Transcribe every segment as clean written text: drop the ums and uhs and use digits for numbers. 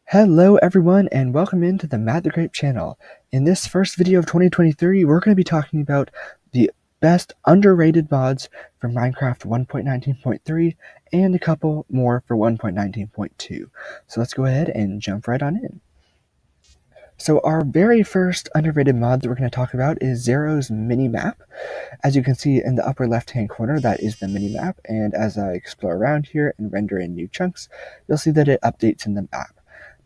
Hello everyone and welcome into the Mad the Grape channel. In this first video of 2023, we're going to be talking about the best underrated mods for Minecraft 1.19.3 and a couple more for 1.19.2. So let's go ahead and jump right on in. So our very first underrated mod that we're going to talk about is Xaero's Minimap. As you can see in the upper left hand corner, that is the Minimap, and as I explore around here and render in new chunks, you'll see that it updates in the map.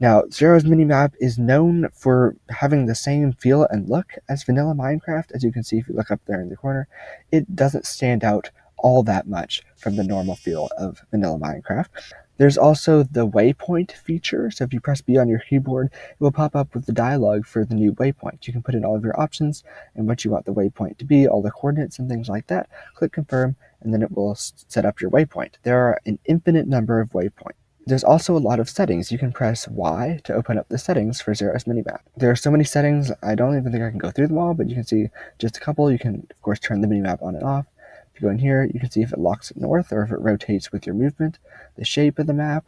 Now, Xaero's Minimap is known for having the same feel and look as vanilla Minecraft. As you can see if you look up there in the corner, it doesn't stand out all that much from the normal feel of vanilla Minecraft. There's also the waypoint feature, so if you press B on your keyboard, it will pop up with the dialog for the new waypoint. You can put in all of your options and what you want the waypoint to be, all the coordinates and things like that. Click confirm, and then it will set up your waypoint. There are an infinite number of waypoints. There's also a lot of settings. You can press Y to open up the settings for Xaero's Minimap. There are so many settings, I don't even think I can go through them all, but you can see just a couple. You can, of course, turn the minimap on and off. If you go in here, you can see if it locks it north or if it rotates with your movement, the shape of the map.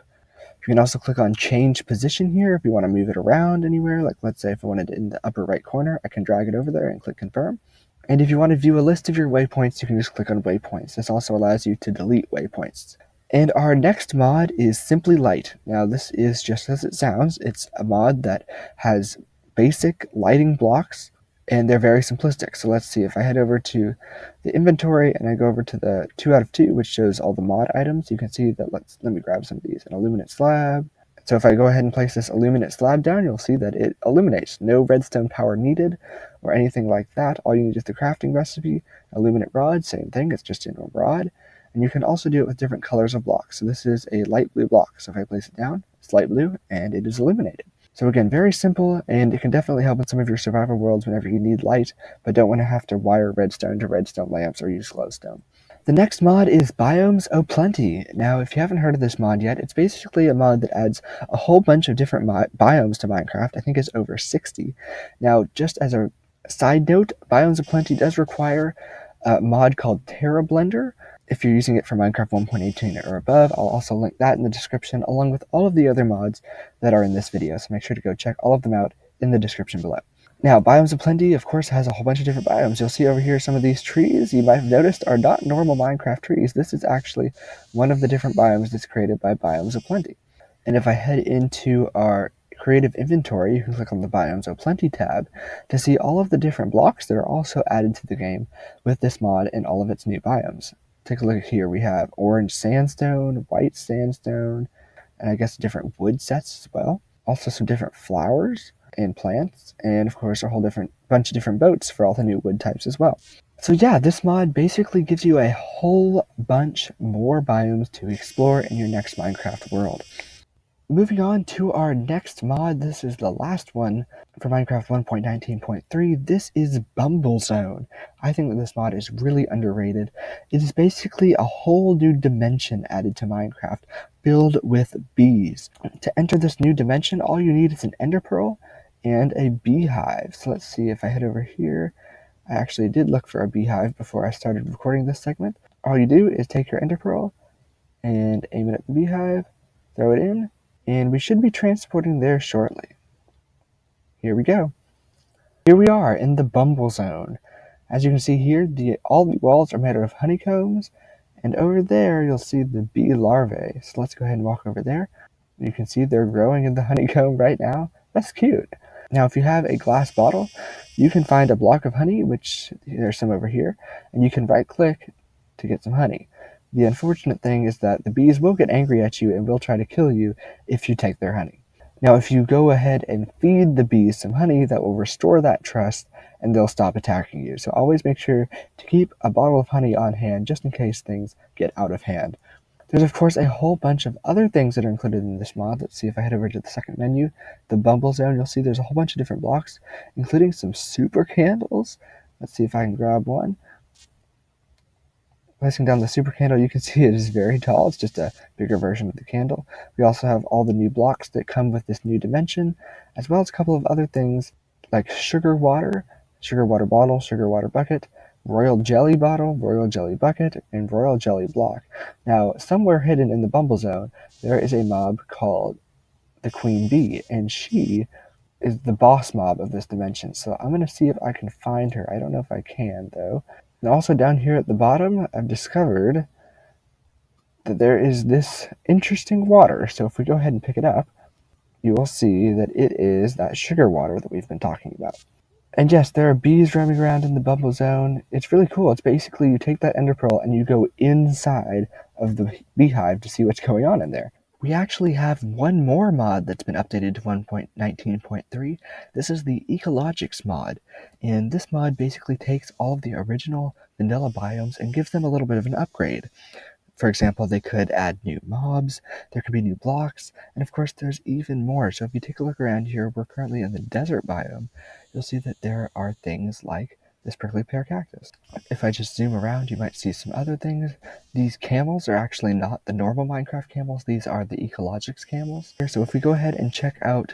You can also click on change position here if you want to move it around anywhere. Like let's say if I wanted it in the upper right corner, I can drag it over there and click confirm. And if you want to view a list of your waypoints, you can just click on waypoints. This also allows you to delete waypoints. And our next mod is Simply Light. Now this is just as it sounds. It's a mod that has basic lighting blocks and they're very simplistic. So let's see, if I head over to the inventory and I go over to the 2 out of 2, which shows all the mod items, you can see that, let me grab some of these, an illuminate slab. So if I go ahead and place this illuminate slab down, you'll see that it illuminates. No redstone power needed or anything like that. All you need is the crafting recipe. Illuminate rod, same thing, it's just in a rod. And you can also do it with different colors of blocks. So this is a light blue block. So if I place it down, it's light blue and it is illuminated. So again, very simple, and it can definitely help in some of your survival worlds whenever you need light, but don't want to have to wire redstone to redstone lamps or use glowstone. The next mod is Biomes Plenty. Now, if you haven't heard of this mod yet, it's basically a mod that adds a whole bunch of different biomes to Minecraft. I think it's over 60. Now, just as a side note, Biomes Plenty does require a mod called Terra Blender. If you're using it for Minecraft 1.18 or above, I'll also link that in the description along with all of the other mods that are in this video, so make sure to go check all of them out in the description below. Now, Biomes Plenty, of course, has a whole bunch of different biomes. You'll see over here some of these trees you might have noticed are not normal Minecraft trees. This is actually one of the different biomes that's created by Biomes Plenty. And if I head into our creative inventory, you can click on the Biomes Plenty tab to see all of the different blocks that are also added to the game with this mod and all of its new biomes. Take a look here. We have orange sandstone, white sandstone, and I guess different wood sets as well. Also some different flowers and plants, and of course a whole bunch of different boats for all the new wood types as well. So yeah, this mod basically gives you a whole bunch more biomes to explore in your next Minecraft world. Moving on to our next mod, this is the last one for Minecraft 1.19.3. This is Bumblezone. I think that this mod is really underrated. It is basically a whole new dimension added to Minecraft, filled with bees. To enter this new dimension, all you need is an ender pearl and a beehive. So let's see, if I head over here, I actually did look for a beehive before I started recording this segment. All you do is take your ender pearl and aim it at the beehive, throw it in, and we should be transporting there shortly. Here we go. Here we are in the Bumblezone. As you can see here, all the walls are made out of honeycombs, and over there you'll see the bee larvae. So let's go ahead and walk over there. You can see they're growing in the honeycomb right now. That's cute. Now, if you have a glass bottle, you can find a block of honey, which there's some over here, and you can right-click to get some honey. The unfortunate thing is that the bees will get angry at you and will try to kill you if you take their honey. Now, if you go ahead and feed the bees some honey, that will restore that trust and they'll stop attacking you. So always make sure to keep a bottle of honey on hand just in case things get out of hand. There's of course a whole bunch of other things that are included in this mod. Let's see, if I head over to the second menu, the Bumblezone, you'll see there's a whole bunch of different blocks, including some super candles. Let's see if I can grab one. Placing down the super candle, you can see it is very tall. It's just a bigger version of the candle. We also have all the new blocks that come with this new dimension, as well as a couple of other things like sugar water bottle, sugar water bucket, royal jelly bottle, royal jelly bucket, and royal jelly block. Now, somewhere hidden in the Bumblezone, there is a mob called the queen bee, and she is the boss mob of this dimension. So I'm going to see if I can find her. I don't know if I can, though. And also down here at the bottom, I've discovered that there is this interesting water. So if we go ahead and pick it up, you will see that it is that sugar water that we've been talking about. And yes, there are bees roaming around in the Bumblezone. It's really cool. It's basically you take that ender pearl and you go inside of the beehive to see what's going on in there. We actually have one more mod that's been updated to 1.19.3. This is the Ecologics mod. And this mod basically takes all of the original vanilla biomes and gives them a little bit of an upgrade. For example, they could add new mobs, there could be new blocks, and of course there's even more. So if you take a look around here, we're currently in the desert biome, you'll see that there are things like this prickly pear cactus. If I just zoom around, you might see some other things. These camels are actually not the normal Minecraft camels, these are the Ecologics camels. So if we go ahead and check out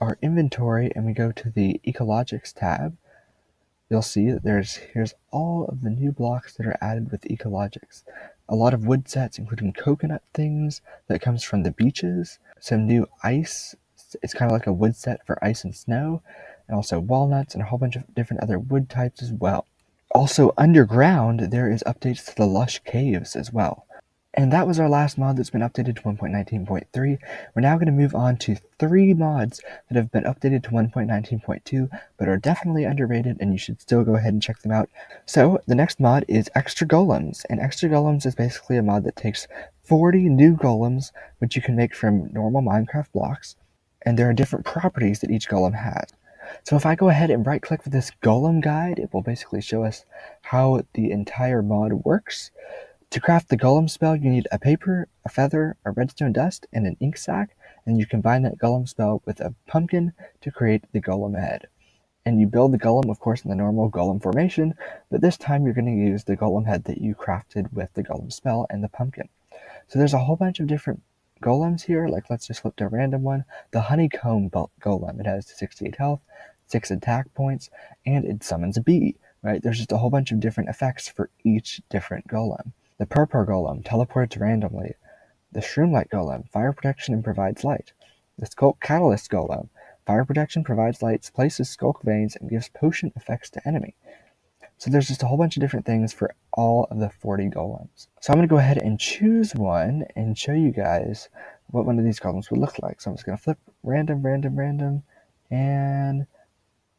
our inventory and we go to the Ecologics tab, you'll see that here's all of the new blocks that are added with Ecologics. A lot of wood sets, including coconut things that comes from the beaches, some new ice. It's kind of like a wood set for ice and snow, and also walnuts and a whole bunch of different other wood types as well. Also underground, there is updates to the lush caves as well. And that was our last mod that's been updated to 1.19.3. We're now going to move on to 3 mods that have been updated to 1.19.2, but are definitely underrated, and you should still go ahead and check them out. So, the next mod is Extra Golems, and Extra Golems is basically a mod that takes 40 new golems, which you can make from normal Minecraft blocks, and there are different properties that each golem has. So if I go ahead and right-click for this golem guide, it will basically show us how the entire mod works. To craft the golem spell, you need a paper, a feather, a redstone dust, and an ink sac, and you combine that golem spell with a pumpkin to create the golem head. And you build the golem, of course, in the normal golem formation, but this time you're going to use the golem head that you crafted with the golem spell and the pumpkin. So there's a whole bunch of different golems here, like let's just flip to a random one. The honeycomb golem, it has 68 health, 6 attack points, and it summons a bee, right? There's just a whole bunch of different effects for each different golem. The purple golem teleports randomly. The shroomlight golem, fire protection and provides light. The skulk catalyst golem, fire protection, provides lights, places skulk veins, and gives potion effects to enemy. So there's just a whole bunch of different things for all of the 40 golems. So I'm going to go ahead and choose one and show you guys what one of these golems would look like. So I'm just going to flip random, and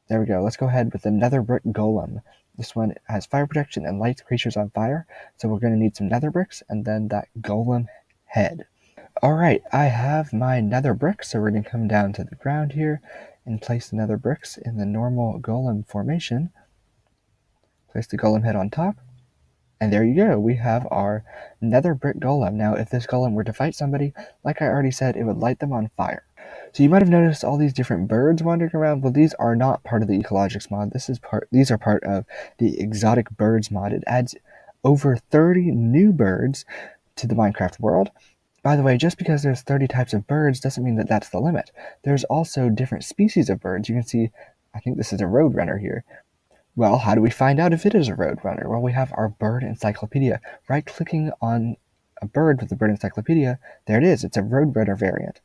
there we go. Let's go ahead with the nether brick golem. This one has fire protection and lights creatures on fire. So we're going to need some nether bricks and then that golem head. Alright, I have my nether bricks, so we're going to come down to the ground here and place the nether bricks in the normal golem formation. Place the golem head on top. And there you go, we have our nether brick golem. Now, if this golem were to fight somebody, like I already said, it would light them on fire. So you might have noticed all these different birds wandering around. Well, these are not part of the Ecologics mod. These are part of the Exotic Birds mod. It adds over 30 new birds to the Minecraft world. By the way, just because there's 30 types of birds doesn't mean that that's the limit. There's also different species of birds. You can see, I think this is a roadrunner here. Well, how do we find out if it is a roadrunner? Well, we have our bird encyclopedia. Right-clicking on a bird with the bird encyclopedia, there it is. It's a roadrunner variant.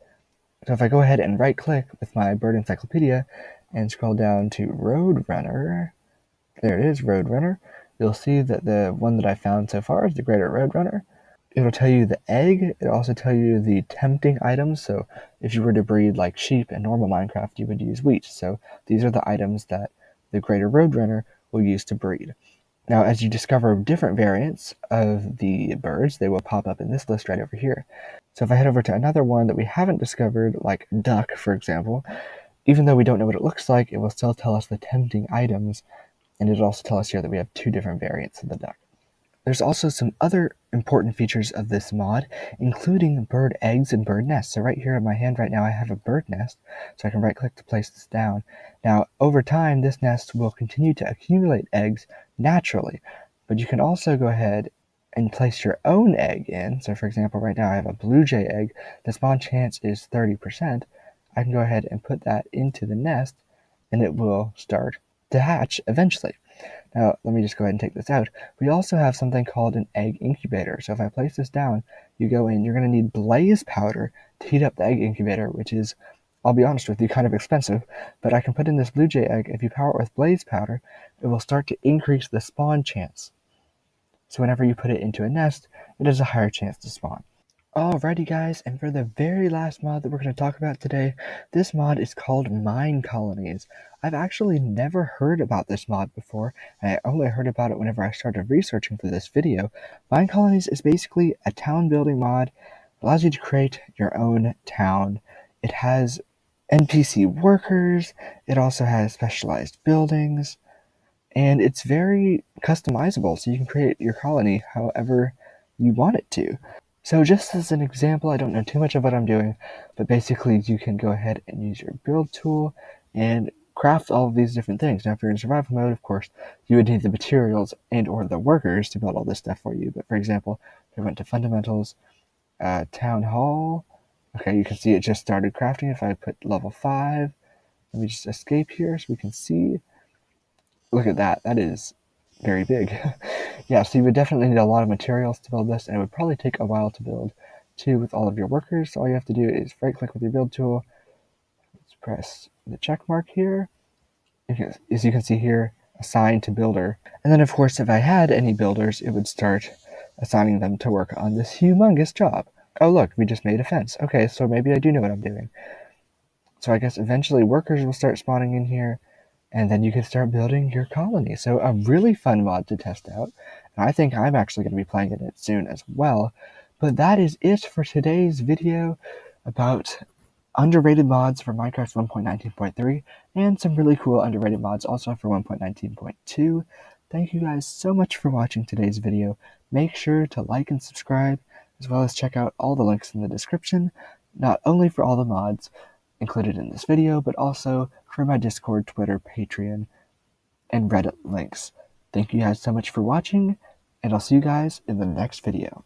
So if I go ahead and right-click with my bird encyclopedia and scroll down to roadrunner, there it is, roadrunner. You'll see that the one that I found so far is the greater roadrunner. It'll tell you the egg. It'll also tell you the tempting items. So if you were to breed like sheep in normal Minecraft, you would use wheat. So these are the items that the greater roadrunner will use to breed. Now, as you discover different variants of the birds, they will pop up in this list right over here. So if I head over to another one that we haven't discovered, like duck, for example, even though we don't know what it looks like, it will still tell us the tempting items, and it'll also tell us here that we have 2 different variants of the duck. There's also some other important features of this mod, including bird eggs and bird nests. So right here in my hand right now, I have a bird nest, so I can right-click to place this down. Now, over time, this nest will continue to accumulate eggs naturally, but you can also go ahead and place your own egg in. So for example, right now I have a blue jay egg. The spawn chance is 30%. I can go ahead and put that into the nest, and it will start to hatch eventually. Now, let me just go ahead and take this out. We also have something called an egg incubator. So if I place this down, you go in, you're going to need blaze powder to heat up the egg incubator, which is, I'll be honest with you, kind of expensive. But I can put in this blue jay egg. If you power it with blaze powder, it will start to increase the spawn chance. So whenever you put it into a nest, it has a higher chance to spawn. Alrighty guys, and for the very last mod that we're going to talk about today, this mod is called Minecolonies. I've actually never heard about this mod before, and I only heard about it whenever I started researching for this video. Minecolonies is basically a town building mod. It allows you to create your own town. It has NPC workers, it also has specialized buildings, and it's very customizable, so you can create your colony however you want it to. So just as an example, I don't know too much of what I'm doing, but basically you can go ahead and use your build tool and craft all of these different things. Now if you're in survival mode, of course, you would need the materials and or the workers to build all this stuff for you. But for example, if I went to fundamentals, town hall, okay, you can see it just started crafting. If I put level 5, let me just escape here so we can see. Look at that, that is very big. Yeah, so you would definitely need a lot of materials to build this, and it would probably take a while to build too with all of your workers. So all you have to do is right click with your build tool, let's press the check mark here, as you can see here, assign to builder. And then of course if I had any builders, it would start assigning them to work on this humongous job. Oh look, we just made a fence. Okay, so maybe I do know what I'm doing. So I guess eventually workers will start spawning in here, and then you can start building your colony. So a really fun mod to test out. And I think I'm actually going to be playing it soon as well. But that is it for today's video about underrated mods for Minecraft 1.19.3 and some really cool underrated mods also for 1.19.2. Thank you guys so much for watching today's video. Make sure to like and subscribe, as well as check out all the links in the description, not only for all the mods included in this video, but also for my Discord, Twitter, Patreon, and Reddit links. Thank you guys so much for watching, and I'll see you guys in the next video.